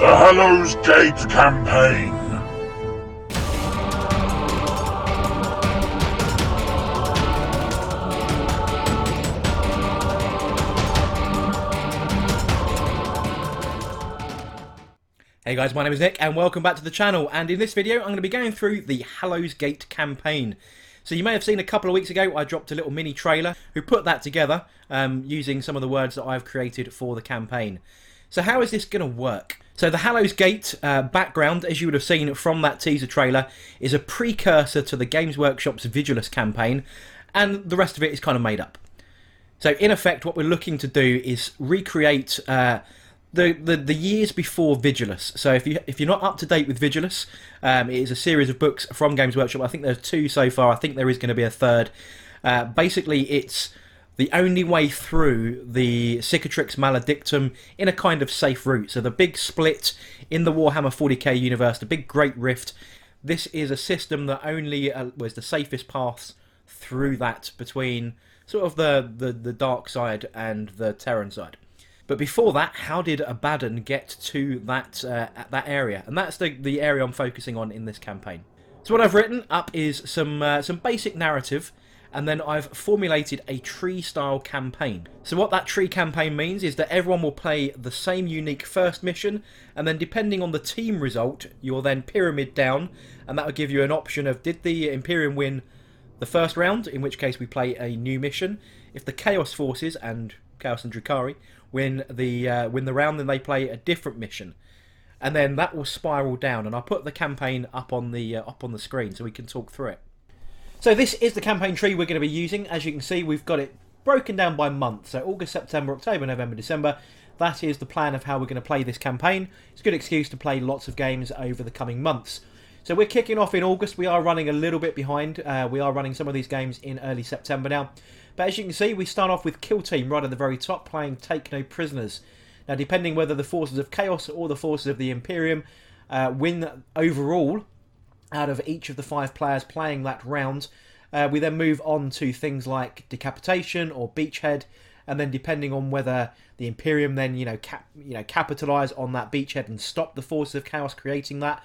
The Hallows Gate Campaign. Hey guys, my name is Nick and welcome back to the channel, and in this video I'm going to be going through the Hallows Gate campaign. So you may have seen a couple of weeks ago I dropped a little mini trailer who put that together using some of the words that I've created for the campaign. So how is this going to work? So the Hallows Gate background, as you would have seen from that teaser trailer, is a precursor to the Games Workshop's Vigilus campaign, and the rest of it is kind of made up. So in effect what we're looking to do is recreate the years before Vigilus. So if you're not up to date with Vigilus, it is a series of books from Games Workshop. I think there's 2 so far. I think there is going to be a 3rd. Basically, it's the only way through the Cicatrix Maledictum in a kind of safe route. So the big split in the Warhammer 40k universe, the big Great Rift. This is a system that only was the safest paths through that between sort of the dark side and the Terran side. But before that, how did Abaddon get to that area? And that's the area I'm focusing on in this campaign. So what I've written up is some basic narrative, and then I've formulated a tree-style campaign. So what that tree campaign means is that everyone will play the same unique first mission, and then depending on the team result, you'll then pyramid down, and that will give you an option of, did the Imperium win the first round, in which case we play a new mission. If the Chaos Forces and Chaos and Drukhari win the round, then they play a different mission, and then that will spiral down. And I'll put the campaign up on the screen so we can talk through it. So this is the campaign tree we're going to be using. As you can see, we've got it broken down by month. So August, September, October, November, December. That is the plan of how we're going to play this campaign. It's a good excuse to play lots of games over the coming months. So we're kicking off in August. We are running a little bit behind. We are running some of these games in early September now. But as you can see, we start off with Kill Team right at the very top, playing Take No Prisoners. Now, depending whether the forces of Chaos or the forces of the Imperium win overall out of each of the 5 players playing that round, we then move on to things like Decapitation or Beachhead, and then depending on whether the Imperium then capitalise on that Beachhead and stop the forces of Chaos creating that,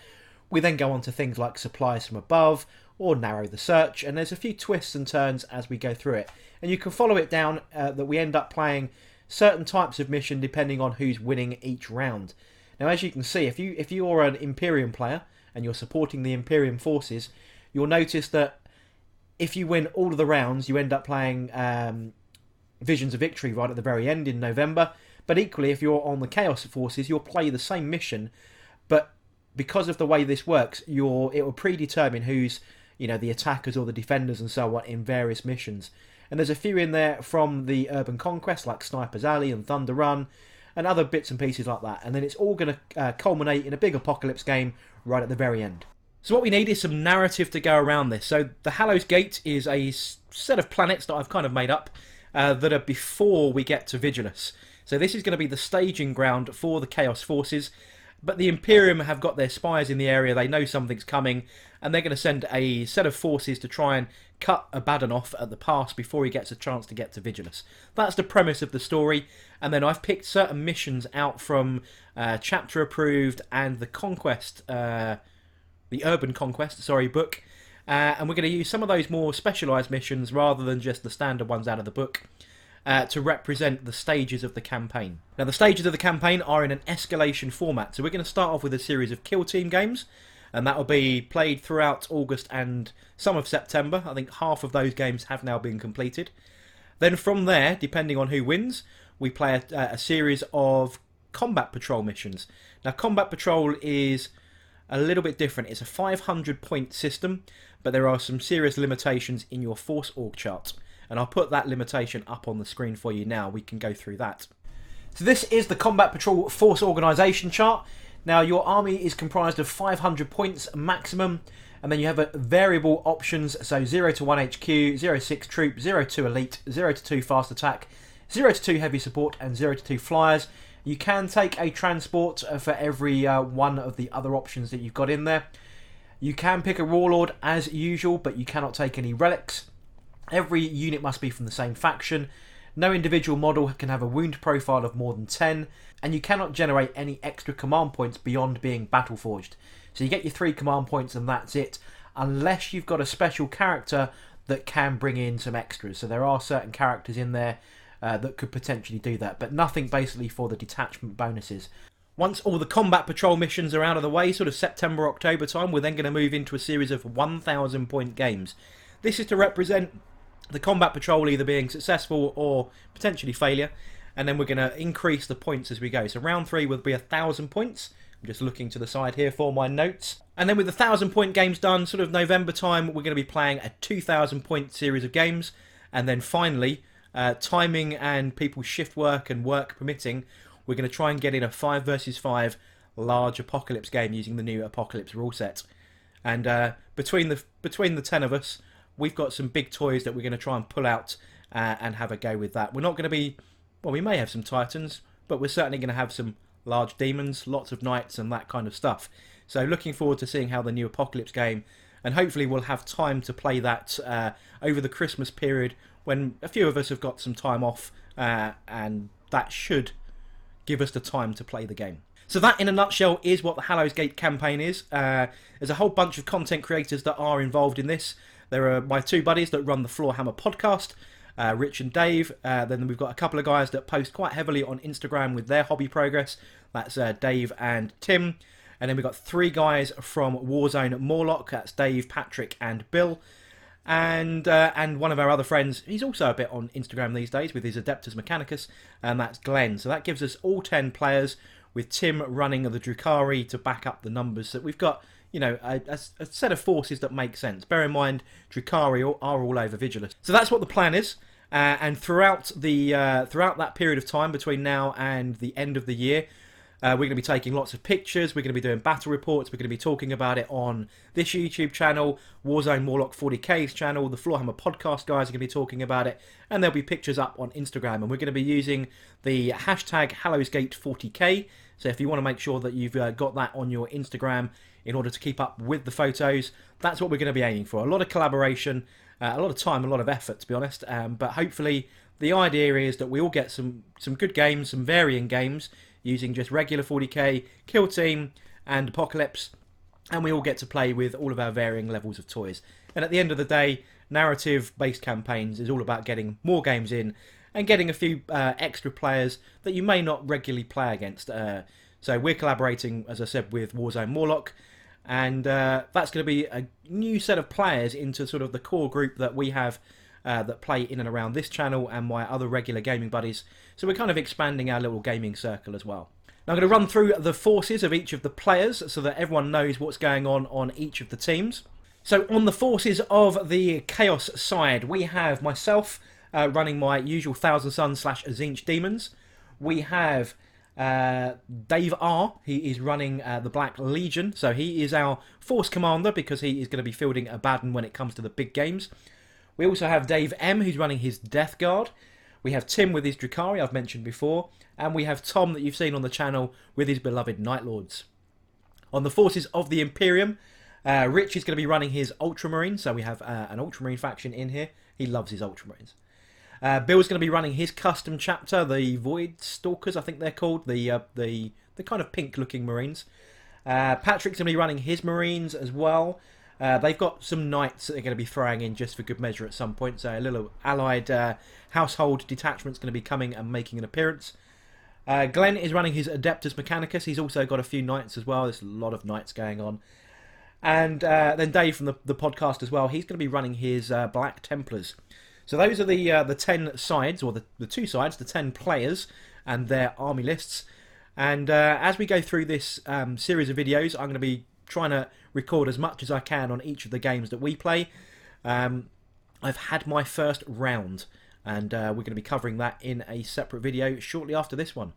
we then go on to things like Supplies from Above or Narrow the Search, and there's a few twists and turns as we go through it. And you can follow it down that we end up playing certain types of mission depending on who's winning each round. Now, as you can see, if you're an Imperium player and you're supporting the Imperium forces, you'll notice that if you win all of the rounds, you end up playing Visions of Victory right at the very end in November. But equally, if you're on the Chaos forces, you'll play the same mission, but because of the way this works, it will predetermine who's the attackers or the defenders and so on in various missions. And there's a few in there from the Urban Conquest, like Sniper's Alley and Thunder Run, and other bits and pieces like that. And then it's all going to culminate in a big apocalypse game right at the very end. So what we need is some narrative to go around this. So the Hallows Gate is a set of planets that I've kind of made up that are before we get to Vigilus. So this is going to be the staging ground for the Chaos Forces. But the Imperium have got their spies in the area, they know something's coming, and they're going to send a set of forces to try and cut Abaddon off at the pass before he gets a chance to get to Vigilus. That's the premise of the story, and then I've picked certain missions out from Chapter Approved and the Conquest, the Urban Conquest, book, and we're going to use some of those more specialised missions rather than just the standard ones out of the book, to represent the stages of the campaign. Now, the stages of the campaign are in an escalation format, so we're going to start off with a series of Kill Team games, and that will be played throughout August and some of September. I think half of those games have now been completed. Then from there, depending on who wins, we play a series of Combat Patrol missions. Now, Combat Patrol is a little bit different. It's a 500 point system, but there are some serious limitations in your Force Org chart. And I'll put that limitation up on the screen for you now. We can go through that. So this is the Combat Patrol Force Organisation chart. Now, your army is comprised of 500 points maximum, and then you have variable options, so 0 to 1 HQ, 0 to 6 troop, 0 to elite, 0 to 2 fast attack, 0 to 2 heavy support, and 0 to 2 flyers. You can take a transport for every one of the other options that you've got in there. You can pick a Warlord as usual, but you cannot take any relics. Every unit must be from the same faction. No individual model can have a wound profile of more than 10, and you cannot generate any extra command points beyond being Battleforged. So you get your 3 command points and that's it, unless you've got a special character that can bring in some extras. So there are certain characters in there that could potentially do that, but nothing basically for the detachment bonuses. Once all the combat patrol missions are out of the way, sort of September, October time, we're then going to move into a series of 1,000 point games. This is to represent the combat patrol either being successful or potentially failure, and then we're going to increase the points as we go. So round 3 will be 1,000 points. I'm just looking to the side here for my notes. And then with the 1,000 point games done, sort of November time, we're going to be playing a 2,000 point series of games. And then finally, timing and people's shift work and work permitting, we're going to try and get in a 5 versus 5 large Apocalypse game using the new Apocalypse rule set. And between the 10 of us, we've got some big toys that we're going to try and pull out and have a go with that. We're not going to be, well, we may have some Titans, but we're certainly going to have some large demons, lots of knights and that kind of stuff. So looking forward to seeing how the new Apocalypse game, and hopefully we'll have time to play that over the Christmas period when a few of us have got some time off, and that should give us the time to play the game. So that, in a nutshell, is what the Hallows Gate campaign is. There's a whole bunch of content creators that are involved in this. There are my 2 buddies that run the Floorhammer Podcast, Rich and Dave. Then we've got a couple of guys that post quite heavily on Instagram with their hobby progress. That's Dave and Tim. And then we've got 3 guys from Warzone Morloc. That's Dave, Patrick and Bill. And one of our other friends, he's also a bit on Instagram these days with his Adeptus Mechanicus, and that's Glenn. So that gives us all 10 players, with Tim running the Drukhari to back up the numbers. So we've got, you know, a set of forces that make sense. Bear in mind, Drukhari are all over Vigilus. So that's what the plan is. And throughout that period of time between now and the end of the year, we're going to be taking lots of pictures. We're going to be doing battle reports. We're going to be talking about it on this YouTube channel, Warzone Morloc 40K's channel. The Floorhammer Podcast guys are going to be talking about it, and there'll be pictures up on Instagram. And we're going to be using the hashtag HallowsGate40K. So if you want to make sure that you've got that on your Instagram in order to keep up with the photos, that's what we're going to be aiming for. A lot of collaboration, a lot of time, a lot of effort, to be honest. But hopefully the idea is that we all get some good games, some varying games, using just regular 40k, Kill Team and Apocalypse, and we all get to play with all of our varying levels of toys. And at the end of the day, narrative-based campaigns is all about getting more games in and getting a few extra players that you may not regularly play against. So we're collaborating, as I said, with Warzone Morloc, and that's going to be a new set of players into sort of the core group that we have that play in and around this channel and my other regular gaming buddies. So we're kind of expanding our little gaming circle as well. Now I'm going to run through the forces of each of the players so that everyone knows what's going on each of the teams. So on the forces of the Chaos side, we have myself running my usual Thousand Suns / Azinch Demons. We have Dave R. He is running the Black Legion, so he is our force commander because he is going to be fielding Abaddon when it comes to the big games. We also have Dave M, who's running his Death Guard. We have Tim with his Drukhari, I've mentioned before. And we have Tom, that you've seen on the channel, with his beloved Night Lords. On the forces of the Imperium, Rich is going to be running his Ultramarine. So we have an Ultramarine faction in here. He loves his Ultramarines. Bill's going to be running his custom chapter, the Void Stalkers, I think they're called. The kind of pink-looking Marines. Patrick's going to be running his Marines as well. They've got some knights that they're going to be throwing in just for good measure at some point. So a little allied household detachment's going to be coming and making an appearance. Glenn is running his Adeptus Mechanicus. He's also got a few knights as well. There's a lot of knights going on. And then Dave from the podcast as well. He's going to be running his Black Templars. So those are the 10 sides, or the 2 sides, the 10 players and their army lists. And as we go through this series of videos, I'm going to be trying to record as much as I can on each of the games that we play. I've had my first round, and we're going to be covering that in a separate video shortly after this one.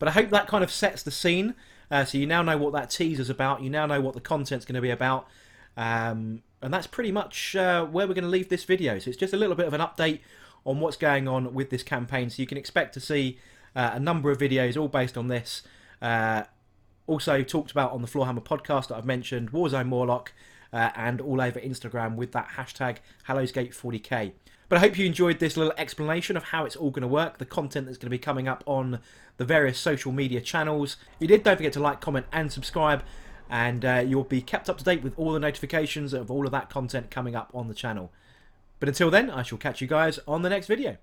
But I hope that kind of sets the scene, so you now know what that teaser's about, you now know what the content's going to be about, and that's pretty much where we're going to leave this video. So it's just a little bit of an update on what's going on with this campaign, so you can expect to see a number of videos all based on this. Also talked about on the Floorhammer Podcast that I've mentioned, Warzone Morloc, and all over Instagram with that hashtag HallowsGate40K. But I hope you enjoyed this little explanation of how it's all going to work, the content that's going to be coming up on the various social media channels. If you did, don't forget to like, comment and subscribe, and you'll be kept up to date with all the notifications of all of that content coming up on the channel. But until then, I shall catch you guys on the next video.